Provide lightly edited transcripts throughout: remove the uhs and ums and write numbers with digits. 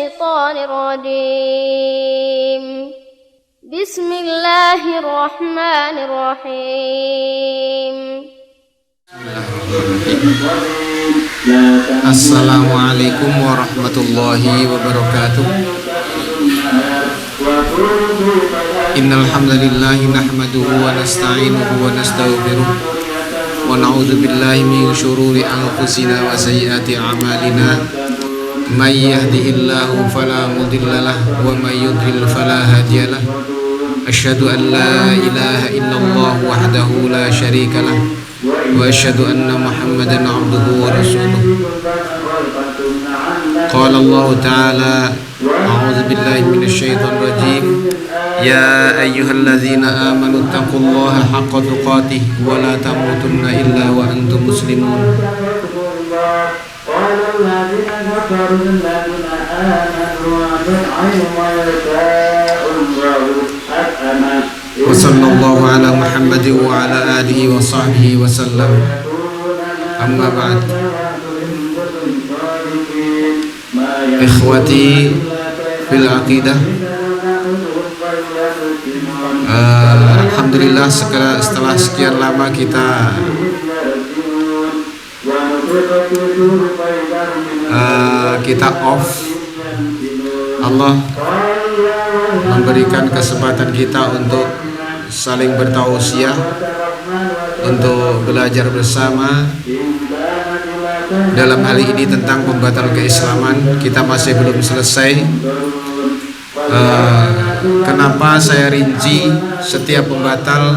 الشيطان الرجيم بسم الله الرحمن الرحيم Assalamualaikum warahmatullahi wabarakatuh. Innal hamdalillah nahmaduhu wa nasta'inuhu wa nastaghfiruh wa na'udzu billahi min shururi anfusina wa sayyiati a'malina. May yahdihillahu fala mudilla lahu wa may yudlil fala hadiyalah. Asyhadu an la ilaha illallah wahdahu la syarika lah wa asyhadu anna Muhammadan 'abduhu wa rasuluh. Qala Allah ta'ala a'udzu billahi minasy syaithanir rajim. Ya ayyuhalladzina amanu taqullaha haqqa tuqatih wa la tamutunna illa wa antum muslimun. Wa sallallahu ala Muhammad wa ala alihi wa sahbihi wa sallam. Amma ba'd. Ikhwati fil aqidah, alhamdulillah setelah sekian lama kita off, Allah memberikan kesempatan kita untuk saling bertausiah, untuk belajar bersama. Dalam hal ini tentang pembatal keislaman, kita masih belum selesai. Kenapa saya rinci setiap pembatal?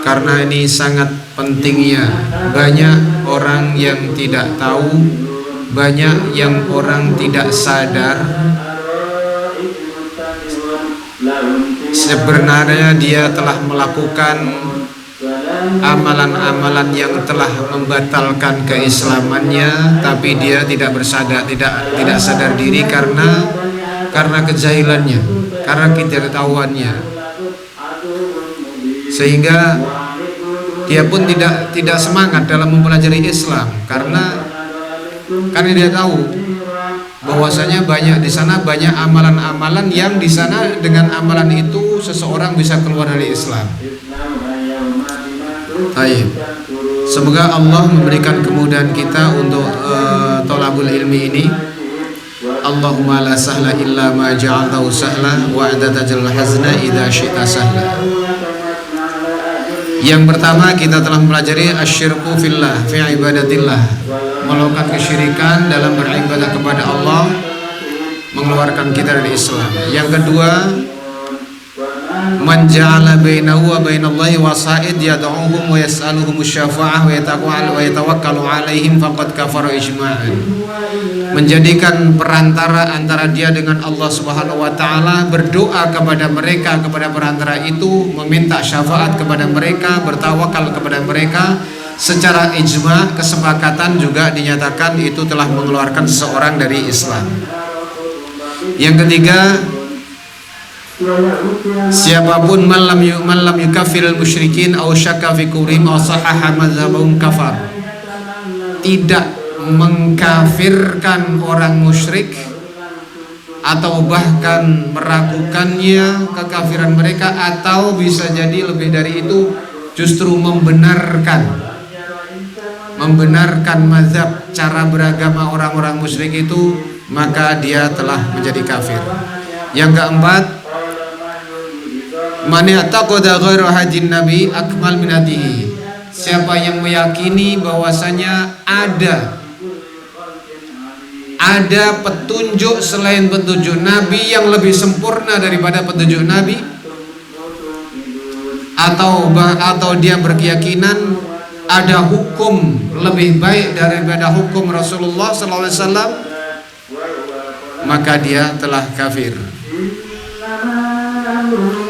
Karena ini sangat pentingnya. Banyak orang yang tidak tahu, banyak yang orang tidak sadar. Sebenarnya dia telah melakukan amalan-amalan yang telah membatalkan keislamannya, tapi dia tidak bersadar, tidak sadar diri karena kejahilannya, karena ketidaktahuannya, sehingga dia pun tidak semangat dalam mempelajari Islam karena dia tahu bahwasanya di sana banyak amalan-amalan yang di sana dengan amalan itu seseorang bisa keluar dari Islam. Baik. Semoga Allah memberikan kemudahan kita untuk thalabul ilmi ini. Allahumma la sahla illa ma ja'altahu sahla wa anta taj'alul hazna idza syi'ta sahla. Yang pertama, kita telah mempelajari asyirku fillah fi ibadatillah, melakukan kesyirikan dalam beribadah kepada Allah, mengeluarkan kita dari Islam. Yang kedua, man ja'ala bainahu wa bainallahi wasa'id yad'uhum wa yas'aluhum syafa'ah wa yatawakkalu 'alaihim faqad kafara ijma'an. Menjadikan perantara antara dia dengan Allah Subhanahu wa taala, berdoa kepada mereka, kepada perantara itu, meminta syafaat kepada mereka, bertawakal kepada mereka, secara ijma', kesepakatan juga dinyatakan itu telah mengeluarkan seseorang dari Islam. Yang ketiga, siapapun man lam yukaffiril musyrikin aw syakka fi kufrihim aw sahaha madzhabahum kafar. Tidak mengkafirkan orang musyrik atau bahkan meragukannya kekafiran mereka, atau bisa jadi lebih dari itu, justru membenarkan mazhab cara beragama orang-orang musyrik itu, maka dia telah menjadi kafir. Yang keempat, man ya'taqada ghairu hadin nabi akmal min hadihi. Siapa yang meyakini bahwasanya ada petunjuk selain petunjuk Nabi yang lebih sempurna daripada petunjuk Nabi, atau dia berkeyakinan ada hukum lebih baik daripada hukum Rasulullah SAW, maka dia telah kafir.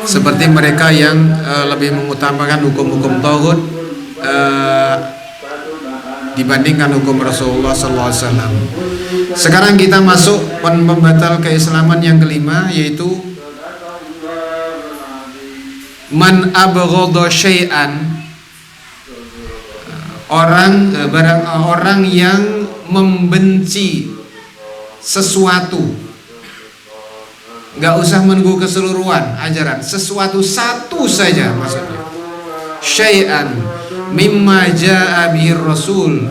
Seperti mereka yang lebih mengutamakan hukum-hukum tauhid dibandingkan hukum Rasulullah SAW. Sekarang kita masuk pembatal keislaman yang kelima, yaitu man abghadha syai'an, orang yang membenci sesuatu, nggak usah menunggu keseluruhan ajaran, sesuatu satu saja maksudnya. Syai'an mimma ja'a bihi rasul,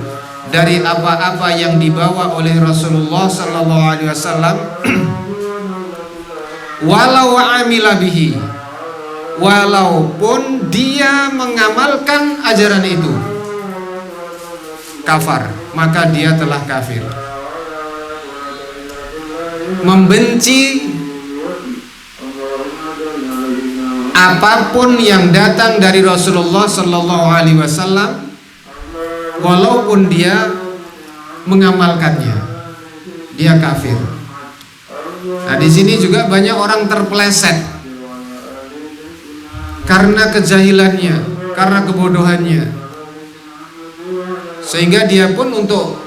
dari apa-apa yang dibawa oleh Rasulullah sallallahu alaihi wasallam. Walau amila bihi, walaupun dia mengamalkan ajaran itu, kafar, maka dia telah kafir. Membenci apapun yang datang dari Rasulullah sallallahu alaihi wasallam, walaupun dia mengamalkannya, dia kafir. Nah, di sini juga banyak orang terpeleset karena kejahilannya, karena kebodohannya, sehingga dia pun untuk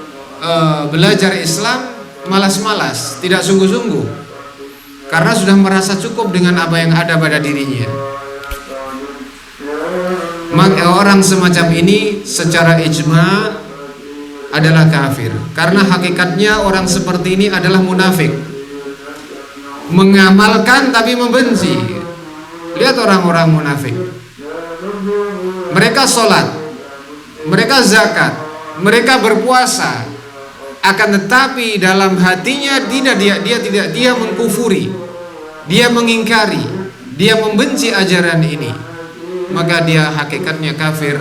belajar Islam malas-malas, tidak sungguh-sungguh, karena sudah merasa cukup dengan apa yang ada pada dirinya. Maka orang semacam ini secara ijma adalah kafir, karena hakikatnya orang seperti ini adalah munafik, mengamalkan tapi membenci. Lihat orang-orang munafik, mereka sholat, mereka zakat, mereka berpuasa, akan tetapi dalam hatinya dia mengkufuri, dia mengingkari, dia membenci ajaran ini, maka dia hakikatnya kafir,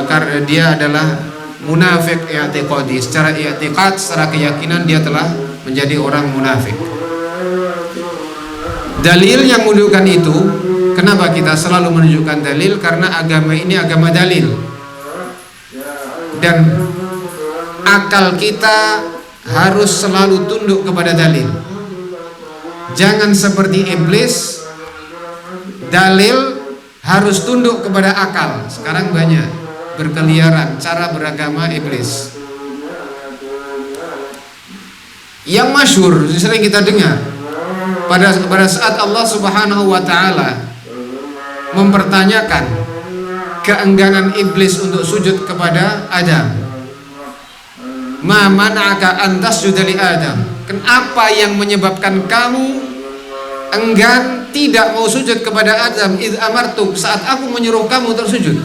karena dia adalah munafik i'tiqadi. Secara i'tiqad, secara keyakinan dia telah menjadi orang munafik. Dalil yang menunjukkan itu, kenapa kita selalu menunjukkan dalil? Karena agama ini agama dalil, dan akal kita harus selalu tunduk kepada dalil. Jangan seperti iblis, dalil harus tunduk kepada akal. Sekarang banyak berkeliaran cara beragama iblis yang masyhur, sering kita dengar. Pada saat Allah Subhanahu wa ta'ala mempertanyakan keengganan iblis untuk sujud kepada Adam, ma mana'aka an tasjuda li Adam, kenapa yang menyebabkan kamu enggan tidak mau sujud kepada Adam, id amartuk, saat aku menyuruh kamu tersujud.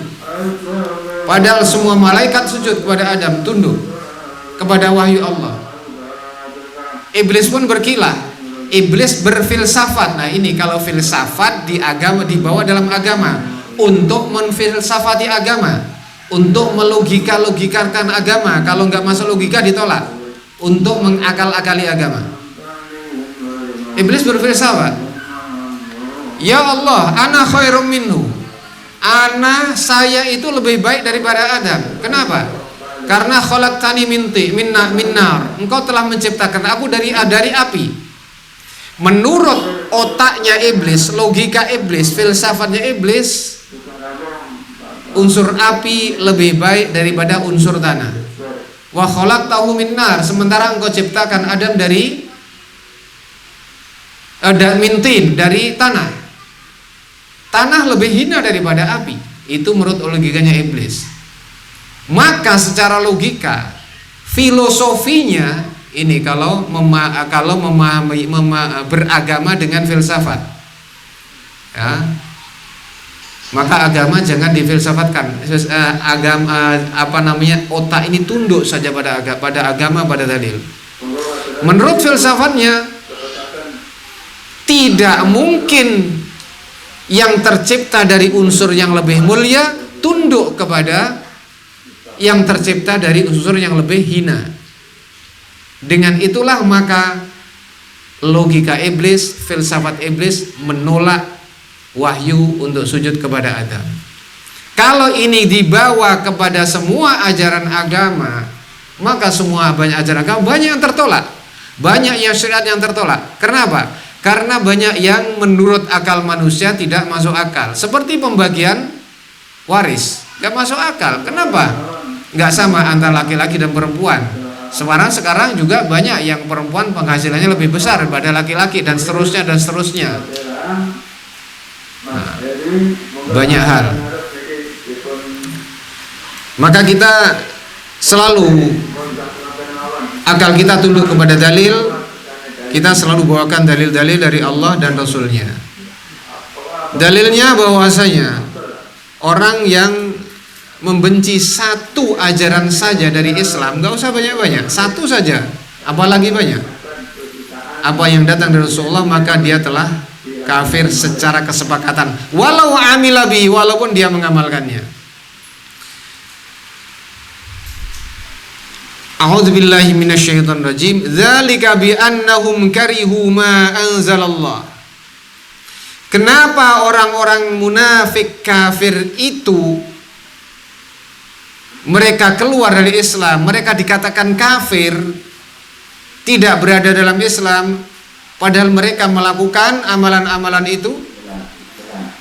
Padahal semua malaikat sujud kepada Adam, tunduk kepada wahyu Allah. Iblis pun berkilah, iblis berfilsafat. Nah, ini kalau filsafat di agama, dibawa dalam agama untuk menfilsafati agama, untuk melogika-logikakan agama. Kalau nggak masuk logika ditolak, untuk mengakal-akali agama. Iblis berfilsafat, ya Allah, ana khairum minhu, saya itu lebih baik daripada Adam. Kenapa? Karena khalaqtani min nar, engkau telah menciptakan aku dari api. Menurut otaknya iblis, logika iblis, filsafatnya iblis, unsur api lebih baik daripada unsur tanah. Wa khalaqtahu min nar, sementara engkau ciptakan Adam dari mintin, dari tanah. Tanah lebih hina daripada api. Itu menurut logikanya iblis. Maka secara logika, filosofinya ini kalau memahami beragama dengan filsafat, ya, maka agama jangan difilsafatkan. Otak ini tunduk saja pada agama, pada dalil. Menurut filsafatnya, tidak mungkin yang tercipta dari unsur yang lebih mulia tunduk kepada yang tercipta dari unsur yang lebih hina. Dengan itulah maka logika iblis, filsafat iblis menolak wahyu untuk sujud kepada Adam. Kalau ini dibawa kepada semua ajaran agama, maka semua banyak ajaran agama banyak yang tertolak, banyak yang syariat yang tertolak. Kenapa? Karena banyak yang menurut akal manusia tidak masuk akal. Seperti pembagian waris, gak masuk akal. Kenapa? Gak sama antara laki-laki dan perempuan. Sekarang juga banyak yang perempuan penghasilannya lebih besar daripada laki-laki, dan seterusnya dan seterusnya. Nah, banyak hal. Maka kita selalu akal kita tunduk kepada dalil, kita selalu bawakan dalil-dalil dari Allah dan Rasulnya. Dalilnya bahwasanya orang yang membenci satu ajaran saja dari Islam, gak usah banyak-banyak, satu saja, apalagi banyak, apa yang datang dari Rasulullah, maka dia telah kafir secara kesepakatan, walau amila bihi, walaupun dia mengamalkannya. A'udzubillahi minasyaitonir rajim. Dzalika bi annahum karihu ma anzalallah. Kenapa orang-orang munafik kafir itu mereka keluar dari Islam, mereka dikatakan kafir, tidak berada dalam Islam, padahal mereka melakukan amalan-amalan itu?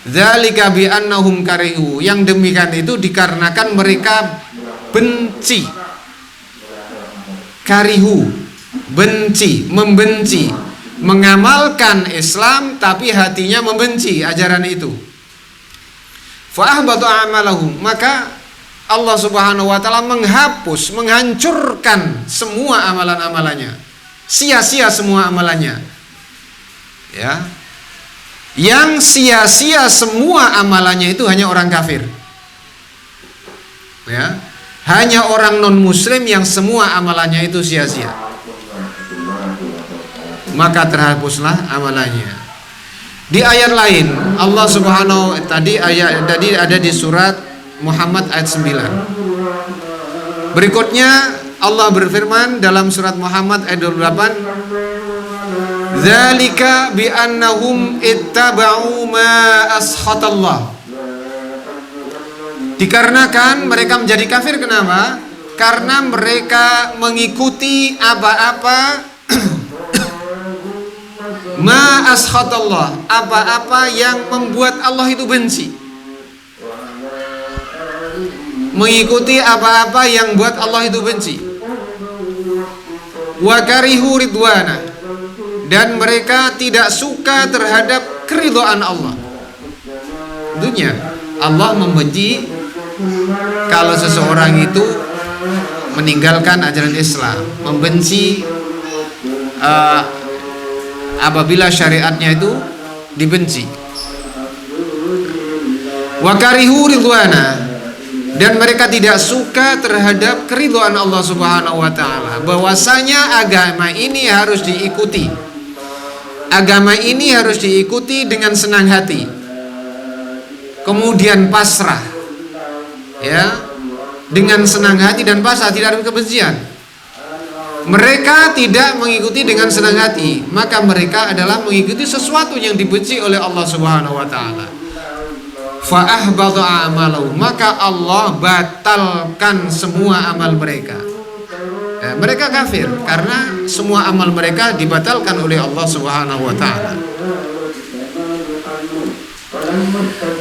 Dzalika bi annahum karihu. Yang demikian itu dikarenakan mereka benci. Karihu, benci, membenci, mengamalkan Islam tapi hatinya membenci ajaran itu. Fa ahbatu a'malahum, maka Allah Subhanahu wa taala menghapus, menghancurkan semua amalan-amalannya. Sia-sia semua amalannya. Ya. Yang sia-sia semua amalannya itu hanya orang kafir. Ya. Hanya orang non-muslim yang semua amalannya itu sia-sia, maka terhapuslah amalannya. Di ayat lain Allah Subhanahu tadi ada di surat Muhammad ayat 9. Berikutnya Allah berfirman dalam surat Muhammad ayat 28, "Dzalika bi annahum ittaba'u ma ashatallah." Dikarenakan mereka menjadi kafir, kenapa? Karena mereka mengikuti apa-apa ma ashatallah, apa-apa yang membuat Allah itu benci. Mengikuti apa-apa yang buat Allah itu benci. Wa karihu ridwana, dan mereka tidak suka terhadap keridhaan Allah. Tentunya Allah membenci kalau seseorang itu meninggalkan ajaran Islam, membenci apabila syariatnya itu dibenci. Wa karihu ridwana, dan mereka tidak suka terhadap keridhaan Allah Subhanahu wa taala, bahwasanya agama ini harus diikuti. Agama ini harus diikuti dengan senang hati, kemudian pasrah. Ya, dengan senang hati dan pasrah, tidak ada kebencian. Mereka tidak mengikuti dengan senang hati, maka mereka adalah mengikuti sesuatu yang dibenci oleh Allah Subhanahu wa taala. Fa ahbata a'malahu, maka Allah batalkan semua amal mereka. Ya, mereka kafir karena semua amal mereka dibatalkan oleh Allah Subhanahu wa taala.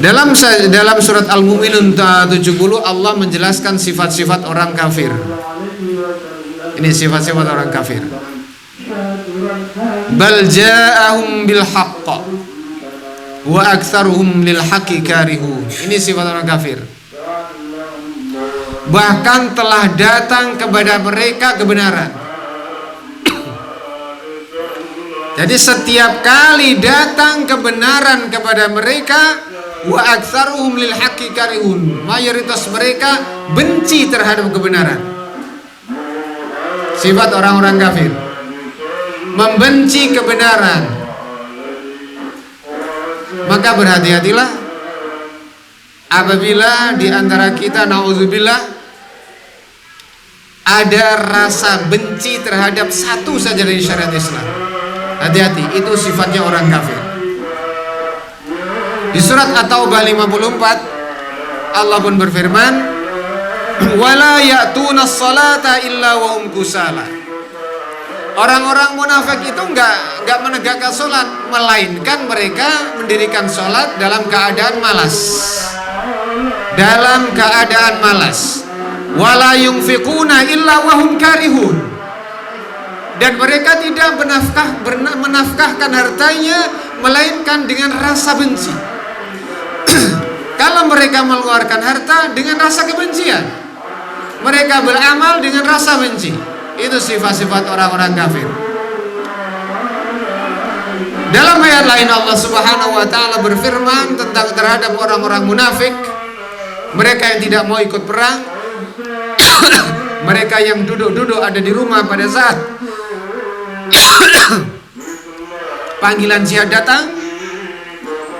Dalam surat Al-Mu'minun 70 Allah menjelaskan sifat-sifat orang kafir. Ini sifat-sifat orang kafir. Bal ja'ahum bil haqq wa aktsaruhum lil haqqi karihun. Ini sifat orang kafir. Bahkan telah datang kepada mereka kebenaran. Jadi setiap kali datang kebenaran kepada mereka, wa aktsaruhum lil haqqi karihun, mayoritas mereka benci terhadap kebenaran. Sifat orang-orang kafir, membenci kebenaran. Maka berhati-hatilah apabila di antara kita, naudzubillah, ada rasa benci terhadap satu saja dari syariat Islam. Hati-hati, itu sifatnya orang kafir. Di surat At-Taubah 54 Allah pun berfirman, "Wala ya'tuna as-salata illa wa hum kusala." Orang-orang munafik itu enggak menegakkan salat, melainkan mereka mendirikan salat dalam keadaan malas. Dalam keadaan malas. Wala yunfiquna illa wa hum karihun. Dan mereka tidak menafkahkan hartanya melainkan dengan rasa benci. Kalau mereka mengeluarkan harta dengan rasa kebencian, mereka beramal dengan rasa benci. Itu sifat-sifat orang-orang kafir. Dalam ayat lain Allah Subhanahu wa taala berfirman tentang terhadap orang-orang munafik, mereka yang tidak mau ikut perang, mereka yang duduk-duduk ada di rumah pada saat panggilan jihad datang.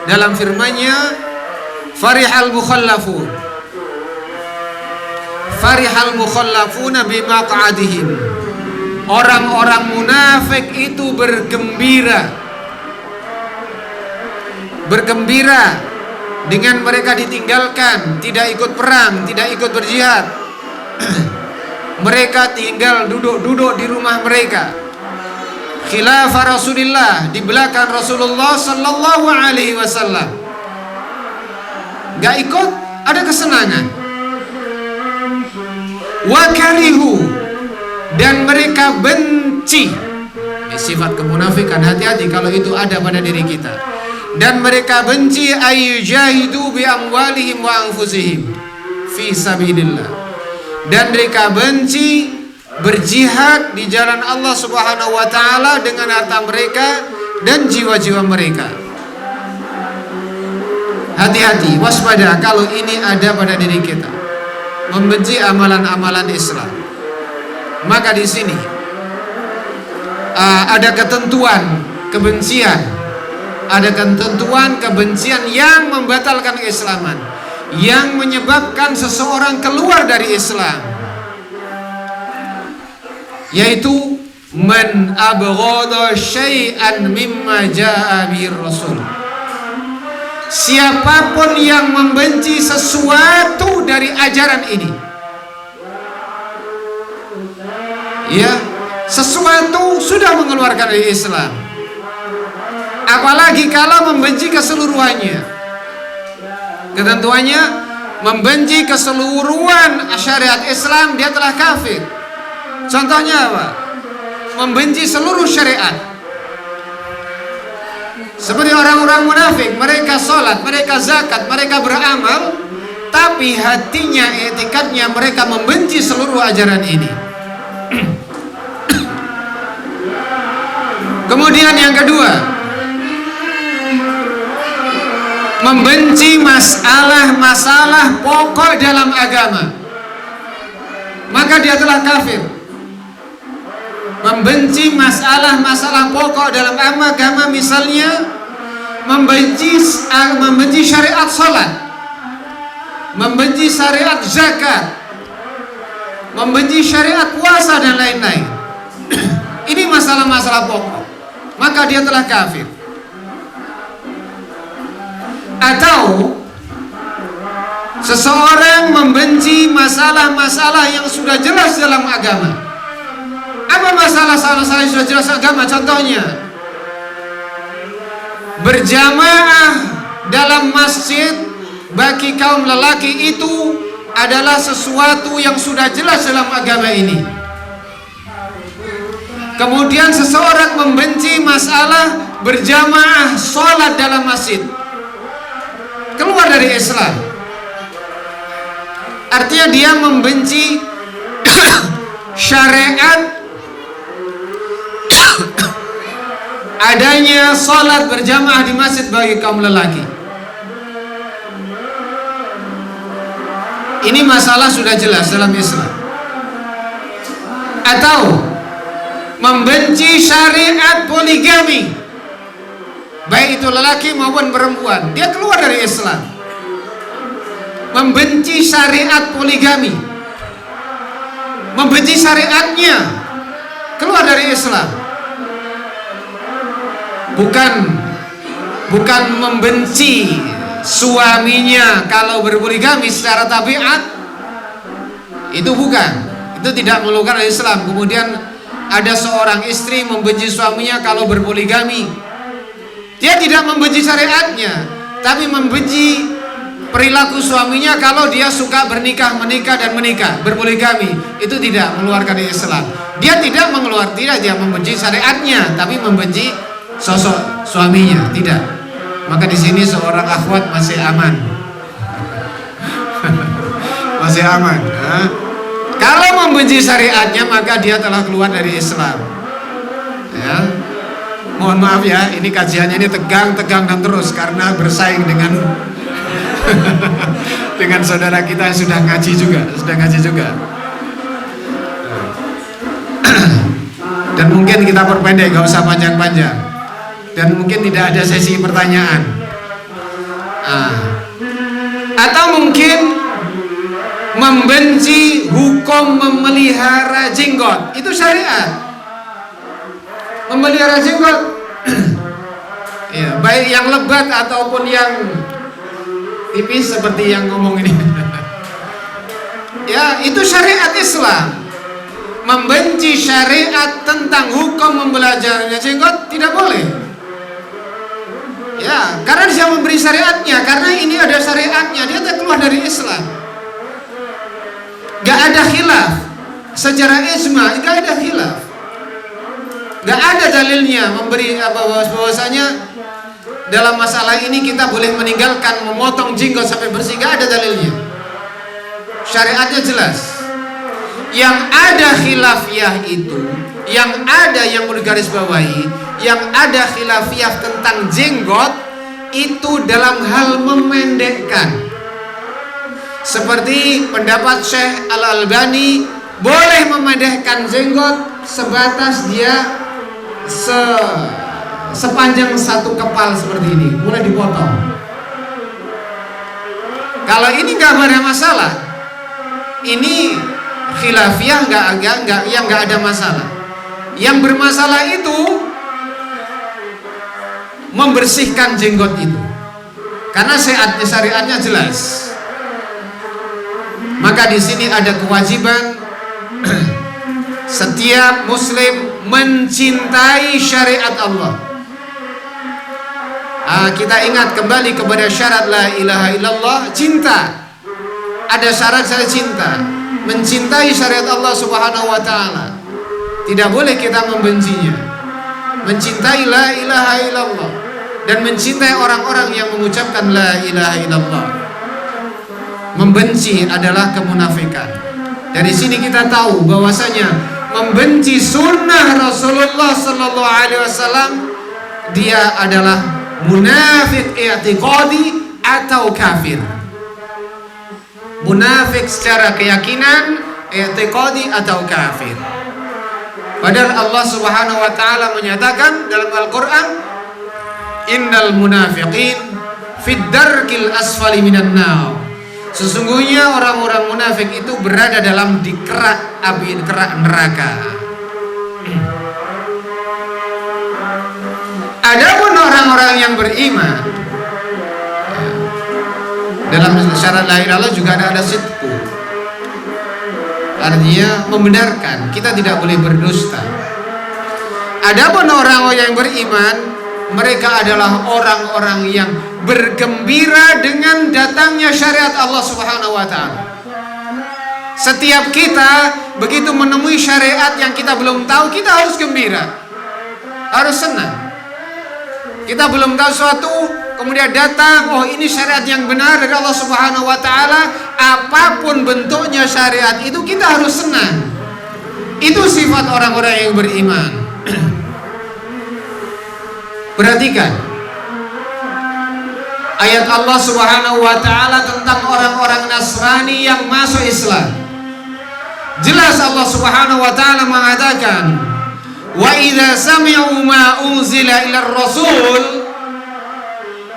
Dalam firman-Nya, farihal mukhallafuna bimaq'adihim. Orang-orang munafik itu bergembira dengan mereka ditinggalkan, tidak ikut perang, tidak ikut berjihad. Mereka tinggal duduk-duduk di rumah mereka. Khilafah Rasulullah, di belakang Rasulullah sallallahu alaihi wasallam. Gak ikut, ada kesenangan. Wa karihu, dan mereka benci. Sifat kemunafikan, hati-hati kalau itu ada pada diri kita. Dan mereka benci ayyujahidu bi amwalihim wa anfusihim fi sabilillah. Dan mereka benci berjihad di jalan Allah Subhanahu wa taala dengan harta mereka dan jiwa-jiwa mereka. Hati-hati, waspada kalau ini ada pada diri kita, membenci amalan-amalan Islam. Maka di sini ada ketentuan kebencian, ada ketentuan kebencian yang membatalkan keislaman, yang menyebabkan seseorang keluar dari Islam, yaitu man abghada syai'an mimma jaa bihi Rasul. Siapapun yang membenci sesuatu dari ajaran ini, ya, sesuatu sudah mengeluarkan dari Islam. Apalagi kalau membenci keseluruhannya. Ketentuannya, membenci keseluruhan syariat Islam, dia telah kafir. Contohnya apa? Membenci seluruh syariat. Seperti orang-orang munafik, mereka sholat, mereka zakat, mereka beramal, tapi hatinya, etikatnya mereka membenci seluruh ajaran ini. Kemudian yang kedua, membenci masalah-masalah pokok dalam agama, maka dia telah kafir. Membenci masalah-masalah pokok dalam agama, misalnya membenci syariat salat, membenci syariat zakat, membenci syariat puasa dan lain-lain. Ini masalah-masalah pokok, maka dia telah kafir. Atau seseorang membenci masalah-masalah yang sudah jelas dalam agama. Apa masalah-masalah yang sudah jelas agama? Contohnya, berjamaah dalam masjid bagi kaum lelaki itu adalah sesuatu yang sudah jelas dalam agama ini. Kemudian seseorang membenci masalah berjamaah sholat dalam masjid, keluar dari Islam. Artinya dia membenci syariat adanya sholat berjamaah di masjid bagi kaum lelaki. Ini masalah sudah jelas dalam Islam. Atau membenci syariat poligami, baik itu lelaki maupun perempuan, dia keluar dari Islam. Membenci syariat poligami, membenci syariatnya, keluar dari Islam. Bukan membenci suaminya kalau berpoligami secara tabiat, itu bukan, itu tidak mengeluarkan dari Islam. Kemudian ada seorang istri membenci suaminya kalau berpoligami, dia tidak membenci syariatnya, tapi membenci perilaku suaminya kalau dia suka menikah dan menikah, berpoligami. Itu tidak mengeluarkan dari Islam. Dia tidak dia membenci syariatnya, tapi membenci sosok suaminya, tidak. Maka di sini seorang akhwat masih aman. Masih aman. Kalau membenci syariatnya maka dia telah keluar dari Islam. Ya. Mohon maaf ya, ini kajiannya ini tegang dan terus karena bersaing dengan dengan saudara kita yang sudah ngaji juga. Dan mungkin kita perpendek, gak usah panjang-panjang. Dan mungkin tidak ada sesi pertanyaan. Atau mungkin membenci hukum memelihara jenggot, itu syariat. Memelihara jenggot, ya, baik yang lebat ataupun yang tipis seperti yang ngomong ini. Ya, itu syariat Islam. Membenci syariat tentang hukum membelahjaranya jenggot tidak boleh. Ya, karena dia memberi syariatnya, karena ini ada syariatnya, dia tak keluar dari Islam. Gak ada khilaf secara ijma, gak ada khilaf. Gak ada dalilnya memberi bahwasanya dalam masalah ini kita boleh meninggalkan memotong jenggot sampai bersih, gak ada dalilnya. Syariatnya jelas. Yang ada khilafiyah itu, yang ada yang perlu garis bawahi, yang ada khilafiyah tentang jenggot itu dalam hal memendekkan. Seperti pendapat Syekh Al-Albani, boleh memendekkan jenggot sebatas dia sepanjang satu kepal seperti ini, boleh dipotong. Kalau ini nggak ada masalah, ini khilafiyah nggak ada masalah. Yang bermasalah itu membersihkan jenggot itu, karena syariatnya jelas. Maka di sini ada kewajiban setiap muslim mencintai syariat Allah. Kita ingat kembali kepada syarat la ilaha illallah, cinta. Ada syarat saya cinta, mencintai syariat Allah Subhanahu wa taala. Tidak boleh kita membencinya. Mencintai la ilaha illallah dan mencintai orang-orang yang mengucapkan la ilaha illallah. Membenci adalah kemunafikan. Dari sini kita tahu bahwasanya membenci sunnah Rasulullah sallallahu alaihi wasallam, dia adalah munafik i'tiqadi atau kafir. Munafik secara keyakinan, i'tiqadi atau kafir. Padahal Allah Subhanahu wa taala menyatakan dalam Al-Qur'an, innal munafiqin fid darkil asfali minan nar. Sesungguhnya orang-orang munafik itu berada dalam di kerak api, kerak neraka. Adapun orang-orang yang beriman, dalam syarat la ilaha illallah juga ada sidqu. Artinya membenarkan, kita tidak boleh berdusta. Adapun orang-orang yang beriman, mereka adalah orang-orang yang bergembira dengan datangnya syariat Allah Subhanahu wa taala. Setiap kita begitu menemui syariat yang kita belum tahu, kita harus gembira, harus senang. Kita belum tahu suatu, kemudian datang, oh ini syariat yang benar dari Allah Subhanahu wa taala, apapun bentuknya syariat itu kita harus senang. Itu sifat orang-orang yang beriman. Perhatikan ayat Allah Subhanahu wa taala tentang orang-orang Nasrani yang masuk Islam. Jelas Allah Subhanahu wa taala mengatakan, wa idza sami'u ma unzila ila rasul.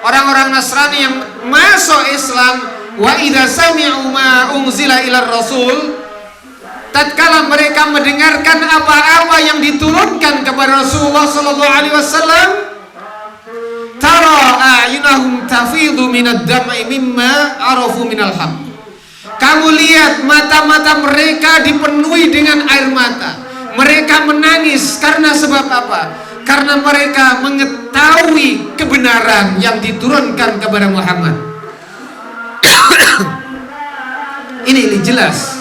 Orang-orang Nasrani yang masuk Islam, wa idza sami'u ma unzila ila rasul, tatkala mereka mendengarkan apa-apa yang diturunkan kepada Rasulullah sallallahu alaihi wasallam, tara a'yunahum tafidu minad dam'i mimma arafu minal haqq. Kamu lihat mata-mata mereka dipenuhi dengan air mata. Mereka menangis karena sebab apa? Karena mereka mengetahui kebenaran yang diturunkan kepada Muhammad. Ini jelas.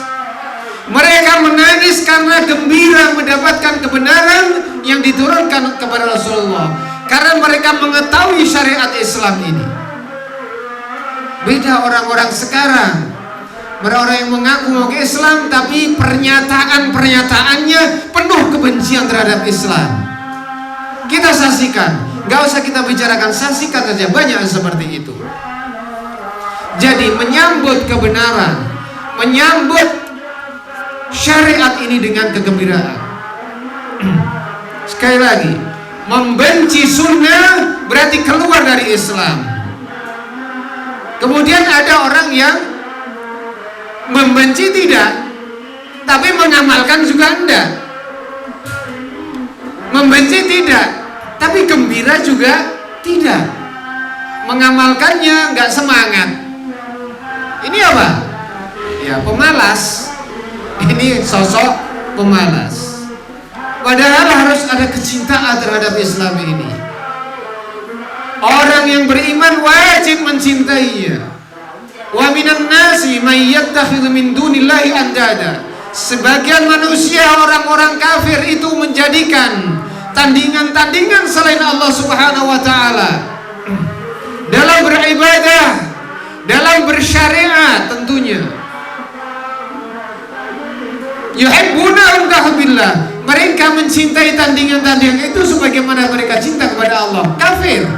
Mereka menangis karena gembira mendapatkan kebenaran yang diturunkan kepada Rasulullah, karena mereka mengetahui syariat Islam ini. Beda orang-orang sekarang. Orang-orang yang mengaku mau ke Islam tapi pernyataan-pernyataannya penuh kebencian terhadap Islam. Kita saksikan, gak usah kita bicarakan, saksikan saja, banyak yang seperti itu. Jadi menyambut kebenaran, menyambut syariat ini dengan kegembiraan. Sekali lagi, membenci sunnah berarti keluar dari Islam. Kemudian ada orang yang membenci tidak, tapi mengamalkan juga enggak. Membenci tidak, tapi gembira juga tidak. Mengamalkannya enggak semangat. Ini apa? Ya, pemalas. Ini sosok pemalas. Padahal harus ada kecintaan terhadap Islam ini. Orang yang beriman wajib mencintainya. Wa minan nasi may yattakhidhu min dunillahi andada. Sebagian manusia, orang-orang kafir itu menjadikan tandingan-tandingan selain Allah Subhanahu wa taala dalam beribadah, dalam bersyariat tentunya. Yuhibbunahum kahubbillah. Mereka mencintai tandingan-tandingan itu sebagaimana mereka cinta kepada Allah. Kafir.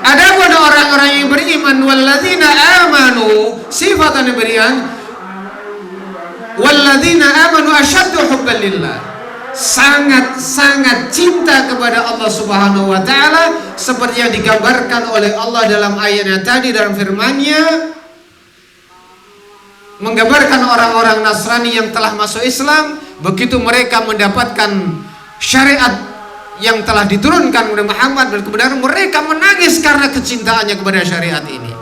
Adapun orang-orang yang beriman, walladzina amanu, sifatnya beriman, walladzina amanu asyaddu hubban lillah. Sangat-sangat cinta kepada Allah Subhanahu wa taala seperti yang digambarkan oleh Allah dalam ayatnya tadi, dalam firman-Nya menggambarkan orang-orang Nasrani yang telah masuk Islam, begitu mereka mendapatkan syariat yang telah diturunkan oleh Muhammad dan kebenaran, mereka menangis karena kecintaannya kepada syariat ini.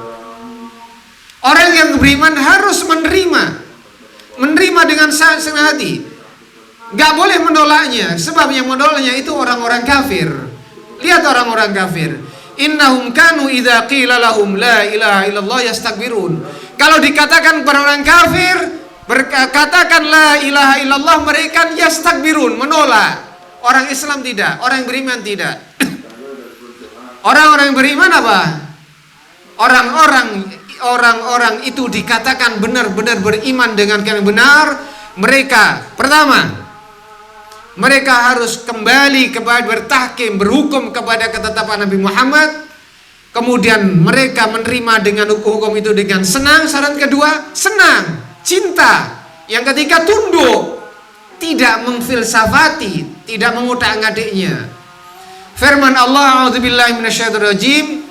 Orang yang beriman harus menerima dengan senang hati, gak boleh menolaknya, sebab yang menolaknya itu orang-orang kafir. Lihat orang-orang kafir, innahum kanu idza qila lahum la ilaha illallah yastakbirun. Kalau dikatakan kepada orang kafir, katakan la ilaha illallah, mereka yastakbirun, menolak. Orang Islam tidak, orang yang beriman tidak. Orang-orang yang beriman apa? Orang-orang itu dikatakan benar-benar beriman dengan yang benar. Mereka pertama, mereka harus kembali kepada bertahkim, berhukum kepada ketetapan Nabi Muhammad. Kemudian mereka menerima dengan hukum itu dengan senang. Syarat kedua, senang, cinta. Yang ketiga, tunduk, tidak mengfilsafati, tidak mengutak-ngatiknya. Firman Allah, a'udzubillahi minasyaitonirrajim,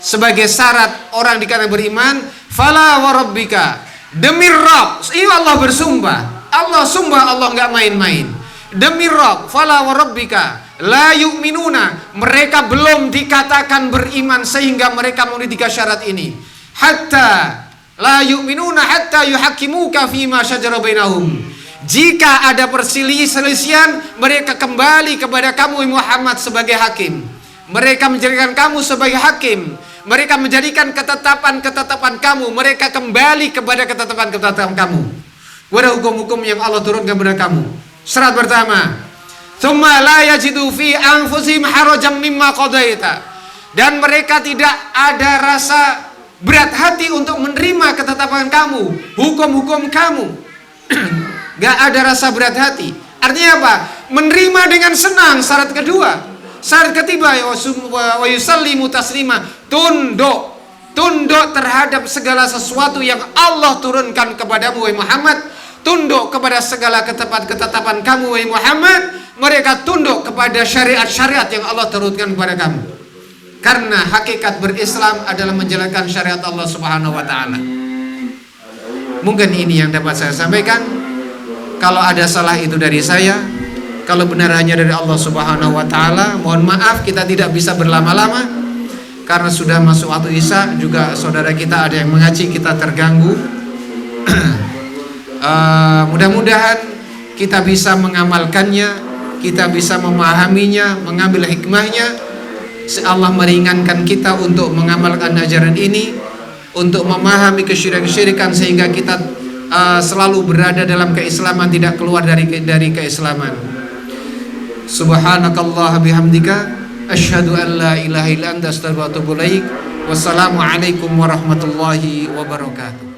sebagai syarat orang dikatakan beriman, fala wa rabbika, demi Rabb, Allah bersumpah, Allah sumpah, Allah enggak main-main. Demi Rabb, fala wa rabbika la yu'minuna, mereka belum dikatakan beriman sehingga mereka memenuhi 3 syarat ini. Hatta la yu'minuna hatta yuhaqqimuka fima syajara bainahum. Jika ada perselisihan, mereka kembali kepada kamu Muhammad sebagai hakim. Mereka menjadikan kamu sebagai hakim. Mereka menjadikan ketetapan-ketetapan kamu. Mereka kembali kepada ketetapan-ketetapan kamu, kepada hukum-hukum yang Allah turunkan kepada kamu. Syarat pertama, tsumma la yajidu fi anfusihim harajan mimma qadaita. Dan mereka tidak ada rasa berat hati untuk menerima ketetapan kamu, hukum-hukum kamu. Gak ada rasa berat hati. Artinya apa? Menerima dengan senang. Syarat kedua. Syarat ketiga, wa yusallimu taslima, tunduk terhadap segala sesuatu yang Allah turunkan kepadamu wahai Muhammad. Tunduk kepada segala ketetapan-ketetapan kamu wahai Muhammad. Mereka tunduk kepada syariat-syariat yang Allah turunkan kepada kamu. Karena hakikat berislam adalah menjalankan syariat Allah Subhanahu wa taala. Mungkin ini yang dapat saya sampaikan. Kalau ada salah itu dari saya, kalau benarannya dari Allah Subhanahu wa taala, mohon maaf, kita tidak bisa berlama-lama karena sudah masuk waktu Isya, juga saudara kita ada yang mengaji, kita terganggu. Mudah-mudahan kita bisa mengamalkannya, kita bisa memahaminya, mengambil hikmahnya. Allah meringankan kita untuk mengamalkan ajaran ini, untuk memahami kesyirikan sehingga kita selalu berada dalam keislaman, tidak keluar dari keislaman. Subhanakallah bihamdika, asyhadu an la ilaha illa anta, astaghfiruka wa atubu ilaik. Wassalamualaikum warahmatullahi wabarakatuh.